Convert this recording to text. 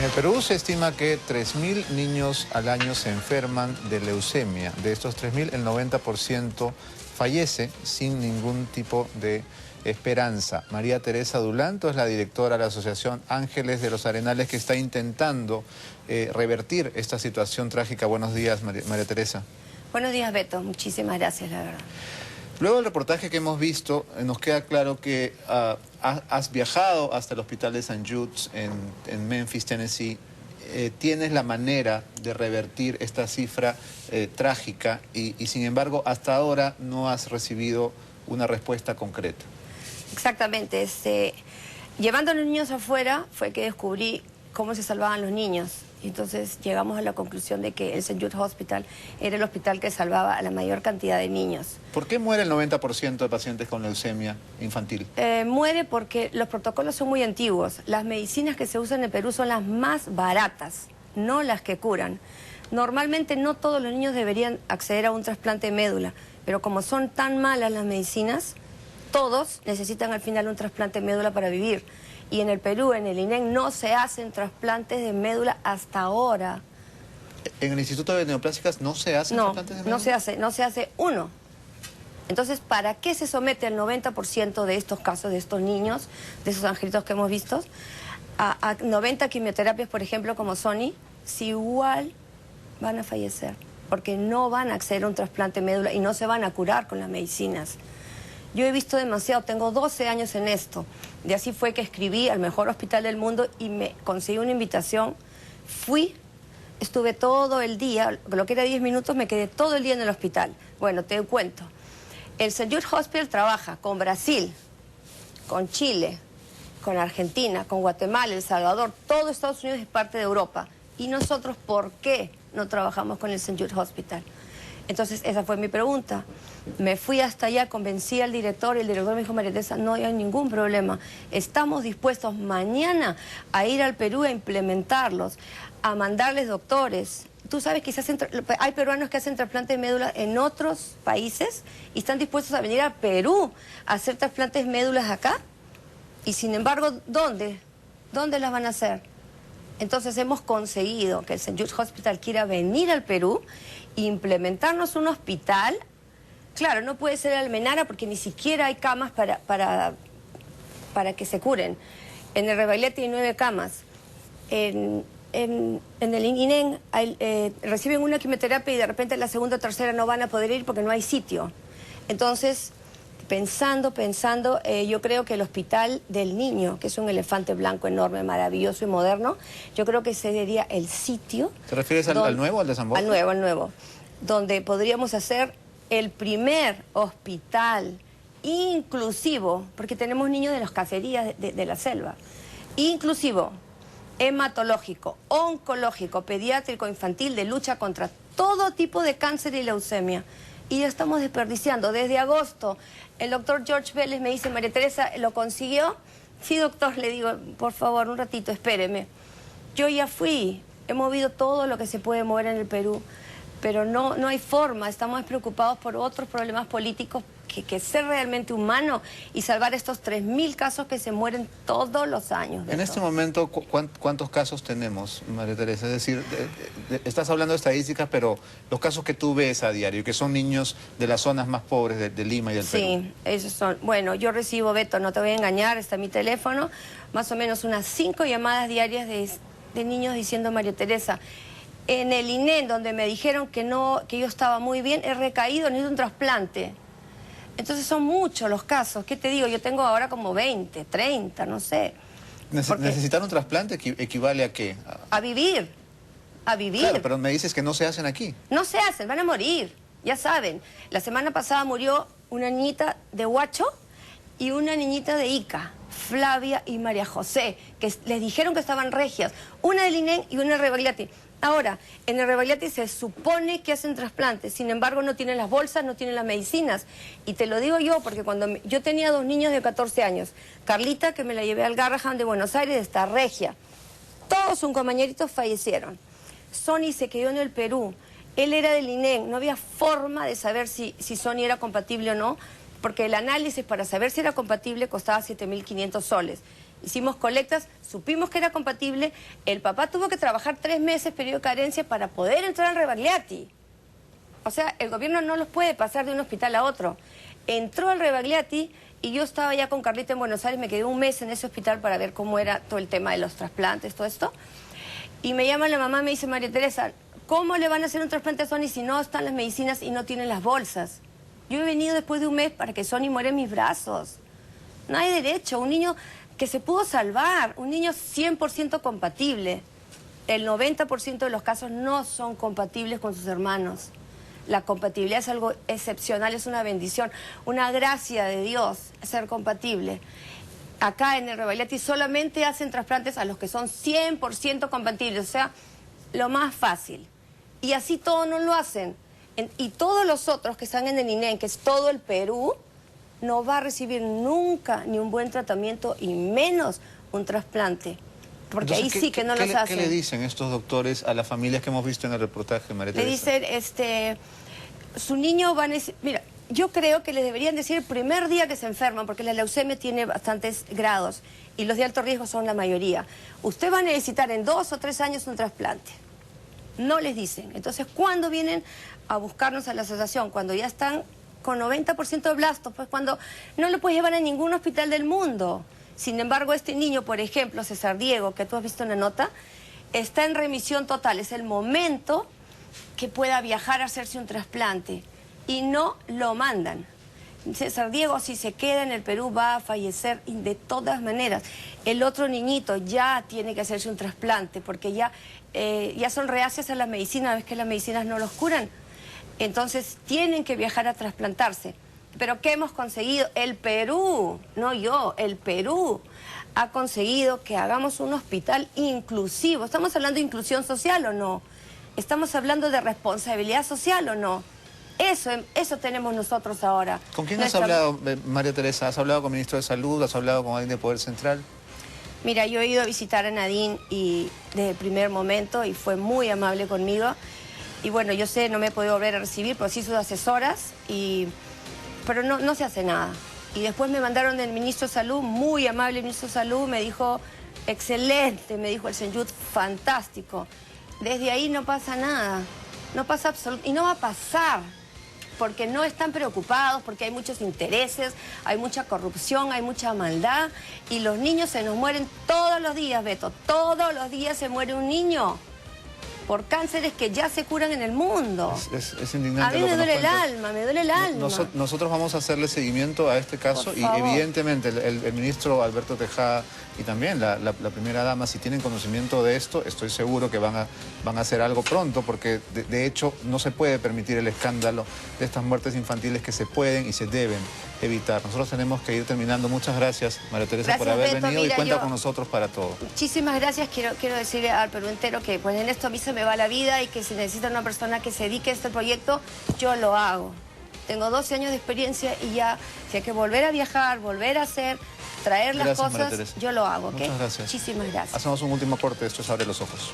En el Perú se estima que 3.000 niños al año se enferman de leucemia. De estos 3.000, el 90% fallece sin ningún tipo de esperanza. María Teresa Dulanto es la directora de la Asociación Ángeles de los Arenales, que está intentando revertir esta situación trágica. Buenos días, María Teresa. Buenos días, Beto. Muchísimas gracias, la verdad. Luego del reportaje que hemos visto, nos queda claro que has viajado hasta el hospital de St. Jude's en Memphis, Tennessee. Tienes la manera de revertir esta cifra trágica y sin embargo hasta ahora no has recibido una respuesta concreta. Exactamente. Llevando a los niños afuera fue que descubrí cómo se salvaban los niños. Entonces llegamos a la conclusión de que el St. Jude Hospital era el hospital que salvaba a la mayor cantidad de niños. ¿Por qué muere el 90% de pacientes con leucemia infantil? Muere porque los protocolos son muy antiguos. Las medicinas que se usan en Perú son las más baratas, no las que curan. Normalmente no todos los niños deberían acceder a un trasplante de médula, pero como son tan malas las medicinas, todos necesitan al final un trasplante de médula para vivir. Y en el Perú, en el INEN, no se hacen trasplantes de médula hasta ahora. ¿En el Instituto de Neoplásicas no se hacen trasplantes de médula? No se hace uno. Entonces, ¿para qué se somete el 90% de estos casos, de estos niños, de esos angelitos que hemos visto, a 90 quimioterapias, por ejemplo, como Sony, si igual van a fallecer? Porque no van a acceder a un trasplante de médula y no se van a curar con las medicinas. Yo he visto demasiado, tengo 12 años en esto. Y así fue que escribí al mejor hospital del mundo y me conseguí una invitación. Fui, estuve todo el día, lo que era 10 minutos, me quedé todo el día en el hospital. Bueno, te cuento. El St. Jude Hospital trabaja con Brasil, con Chile, con Argentina, con Guatemala, El Salvador. Todo Estados Unidos es parte de Europa. ¿Y nosotros por qué no trabajamos con el St. Jude Hospital? Entonces, esa fue mi pregunta. Me fui hasta allá, convencí al director y el director me dijo: María Teresa, no hay ningún problema. Estamos dispuestos mañana a ir al Perú a implementarlos, a mandarles doctores. Tú sabes que hay peruanos que hacen trasplante de médula en otros países y están dispuestos a venir a Perú a hacer trasplantes de médulas acá. Y sin embargo, ¿dónde? ¿Dónde las van a hacer? Entonces hemos conseguido que el St. Jude Hospital quiera venir al Perú e implementarnos un hospital. Claro, no puede ser Almenara porque ni siquiera hay camas para que se curen. En el Rebagliati hay 9 camas. En el INEN reciben una quimioterapia y de repente la segunda o tercera no van a poder ir porque no hay sitio. Entonces, pensando, yo creo que el Hospital del Niño, que es un elefante blanco enorme, maravilloso y moderno, yo creo que ese sería el sitio. ¿Te refieres al nuevo, al de San Borja? Al nuevo, donde podríamos hacer el primer hospital inclusivo, porque tenemos niños de las cacerías de la selva, inclusivo, hematológico, oncológico, pediátrico, infantil, de lucha contra todo tipo de cáncer y leucemia. Y ya estamos desperdiciando. Desde agosto, el doctor George Vélez me dice: María Teresa, ¿lo consiguió? Sí, doctor, le digo, por favor, un ratito, espéreme. Yo ya fui, he movido todo lo que se puede mover en el Perú, pero no hay forma. Estamos preocupados por otros problemas políticos que ser realmente humano y salvar estos 3.000 casos que se mueren todos los años. En este momento, ¿cuántos casos tenemos, María Teresa? Es decir, estás hablando de estadísticas, pero los casos que tú ves a diario, que son niños de las zonas más pobres de Lima y del Perú. Sí, esos son. Bueno, yo recibo, Beto, no te voy a engañar, está mi teléfono, más o menos unas 5 llamadas diarias de niños diciendo: María Teresa, en el INEN, donde me dijeron que yo estaba muy bien, he recaído, necesito un trasplante. Entonces son muchos los casos. ¿Qué te digo? Yo tengo ahora como 20, 30, no sé. ¿Necesitar un trasplante equivale a qué? A vivir. A vivir. Claro, pero me dices que no se hacen aquí. No se hacen, van a morir. Ya saben. La semana pasada murió una niñita de Huacho y una niñita de Ica, Flavia y María José, que les dijeron que estaban regias. Una del INEN y una de Rebagliati. Ahora, en el Rebagliati se supone que hacen trasplantes, sin embargo no tienen las bolsas, no tienen las medicinas. Y te lo digo yo, porque cuando yo tenía 2 niños de 14 años, Carlita, que me la llevé al Garrahan de Buenos Aires, está regia. Todos sus compañeritos fallecieron. Sony se quedó en el Perú, él era del INEN, no había forma de saber si Sony era compatible o no, porque el análisis para saber si era compatible costaba 7.500 soles. Hicimos colectas, supimos que era compatible, el papá tuvo que trabajar 3 meses, periodo de carencia, para poder entrar al Rebagliati. O sea, el gobierno no los puede pasar de un hospital a otro. Entró al Rebagliati y yo estaba ya con Carlita en Buenos Aires, me quedé un mes en ese hospital para ver cómo era todo el tema de los trasplantes, todo esto. Y me llama la mamá, me dice: María Teresa, ¿cómo le van a hacer un trasplante a Sonny si no están las medicinas y no tienen las bolsas? Yo he venido después de un mes para que Sonny muera en mis brazos. No hay derecho, un niño que se pudo salvar, un niño 100% compatible. El 90% de los casos no son compatibles con sus hermanos. La compatibilidad es algo excepcional, es una bendición, una gracia de Dios ser compatible. Acá en el Rebagliati solamente hacen trasplantes a los que son 100% compatibles, o sea, lo más fácil. Y así todos no lo hacen. Y todos los otros que están en el INEM, que es todo el Perú, no va a recibir nunca ni un buen tratamiento y menos un trasplante. Porque entonces, ahí sí que no los hacen. ¿Qué le dicen estos doctores a las familias que hemos visto en el reportaje, María Teresa? Le dicen, su niño va a necesitar... Mira, yo creo que les deberían decir el primer día que se enferman, porque la leucemia tiene bastantes grados y los de alto riesgo son la mayoría. Usted va a necesitar en 2 o 3 años un trasplante. No les dicen. Entonces, ¿cuándo vienen a buscarnos a la asociación? Cuando ya están con 90% de blastos, pues cuando no lo puedes llevar a ningún hospital del mundo. Sin embargo, este niño, por ejemplo, César Diego, que tú has visto en la nota, está en remisión total. Es el momento que pueda viajar a hacerse un trasplante y no lo mandan. César Diego, si se queda en el Perú, va a fallecer de todas maneras. El otro niñito ya tiene que hacerse un trasplante porque ya son reacias a la medicina, ves que las medicinas no los curan. Entonces tienen que viajar a trasplantarse. ¿Pero qué hemos conseguido? El Perú, no yo, el Perú ha conseguido que hagamos un hospital inclusivo. ¿Estamos hablando de inclusión social o no? ¿Estamos hablando de responsabilidad social o no? Eso tenemos nosotros ahora. ¿Con quién has hablado, María Teresa? ¿Has hablado con el ministro de Salud? ¿Has hablado con alguien de Poder Central? Mira, yo he ido a visitar a Nadine desde el primer momento y fue muy amable conmigo. Y bueno, yo sé, no me he podido volver a recibir, pero sí sus asesoras, pero no se hace nada. Y después me mandaron del ministro de Salud, muy amable el ministro de Salud, me dijo, excelente, me dijo el señor, fantástico. Desde ahí no pasa nada, no pasa absolutamente, y no va a pasar, porque no están preocupados, porque hay muchos intereses, hay mucha corrupción, hay mucha maldad, y los niños se nos mueren todos los días, Beto, todos los días se muere un niño por cánceres que ya se curan en el mundo. Es indignante. A mí me duele el alma, me duele el alma. Nosotros vamos a hacerle seguimiento a este caso y evidentemente el ministro Alberto Tejada y también la primera dama, si tienen conocimiento de esto, estoy seguro que van a hacer algo pronto, porque de hecho no se puede permitir el escándalo de estas muertes infantiles que se pueden y se deben evitar. Nosotros tenemos que ir terminando. Muchas gracias, María Teresa, por haber venido. Mira, y cuenta con nosotros para todo. Muchísimas gracias. Quiero decirle al Perú entero que pues en esto a mí se me va la vida y que si necesita una persona que se dedique a este proyecto, yo lo hago. Tengo 12 años de experiencia y ya, si hay que volver a viajar, volver a hacer, traer las cosas, yo lo hago, ¿ok? Muchas gracias. Muchísimas gracias. Hacemos un último corte. Esto es Abre los Ojos.